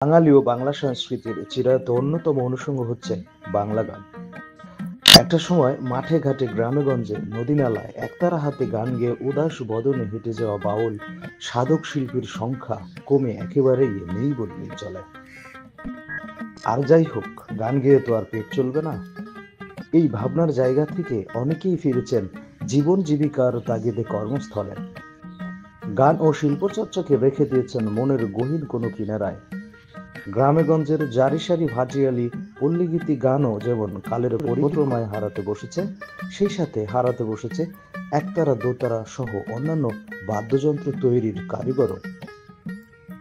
বাঙালি ও বাংলা সংস্কৃতির চিরায়ত অন্যতম অনুষঙ্গ হচ্ছে বাংলা গান। একটা সময় মাঠে ঘাটে গ্রামে গঞ্জে নদী নালায় একতারা হাতে গান গেয়ে উদাস বদনে হেঁটে যাওয়া বাউল সাধক শিল্পীর সংখ্যা কমে একেবারেই নেই বললেই চলে। আর যাই হোক, গান গেয়ে তো আর পেট চলবে না, এই ভাবনার জায়গা থেকে অনেকেই ফিরেছেন জীবন জীবিকার তাগিদে কর্মস্থলে। গান ও শিল্পচর্চাকে রেখে দিয়েছেন মনের গহীন কোনো কিনারায়। গ্রামেগঞ্জের জারি সারি ভাটিয়ালি পল্লীগীতি গানও যেমন কালের পরিক্রমায় হারাতে বসেছে, সেই সাথে হারাতে বসেছে একতারা দোতারা সহ অন্যান্য বাদ্যযন্ত্র তৈরির কারিগরও।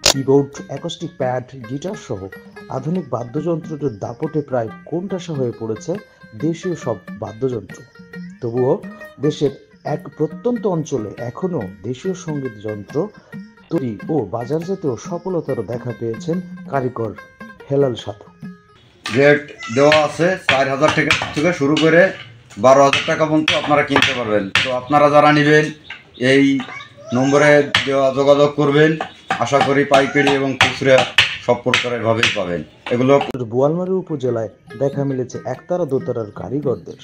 কিবোর্ড, অ্যাকোস্টিক প্যাড, গিটার সহ আধুনিক বাদ্যযন্ত্রের দাপটে প্রায় কোণঠাসা হয়ে পড়েছে দেশীয় সব বাদ্যযন্ত্র। তবুও দেশের এক প্রত্যন্ত অঞ্চলে এখনো দেশীয় সঙ্গীত যন্ত্র তৈরি ও বাজারজাতেও সফলতার দেখা পেয়েছেন কারিগর হেলাল সাধু। রেট দেওয়া আছে 4,000 টাকা থেকে শুরু করে 12,000 টাকা পর্যন্ত আপনারা কিনতে পারবেন। তো আপনারা যারা নেবেন এই নম্বরে যোগাযোগ করবেন। আশা করি পাইকারি এবং খুচরা সব প্রকারেরভাবেই পাবেন। এগুলো বোয়ালমারী উপজেলায় দেখা মিলেছে একতারা দোতারার কারিগরদের।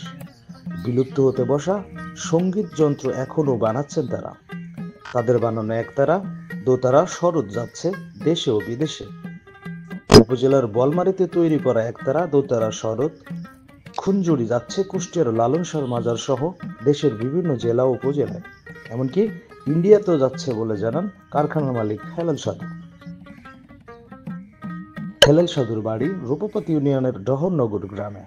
বিলুপ্ত হতে বসা সঙ্গীত যন্ত্র এখনও বানাচ্ছেন তারা। তাদের বানানো একতারা দোতারা শরৎ যাচ্ছে দেশে ও বিদেশে। উপজেলার বলমারীতে তৈরি করা একতারা দোতারা শরৎ খুঞ্জুরি যাচ্ছে কুষ্টিয়ার লালনসার মাজার সহ দেশের বিভিন্ন জেলা ও উপজেলায়, এমনকি ইন্ডিয়াতেও যাচ্ছে বলে জানান কারখানার মালিক হেলাল সাধু। হেলাল সাধুর বাড়ি রূপপতি ইউনিয়নের ডহরনগর গ্রামে।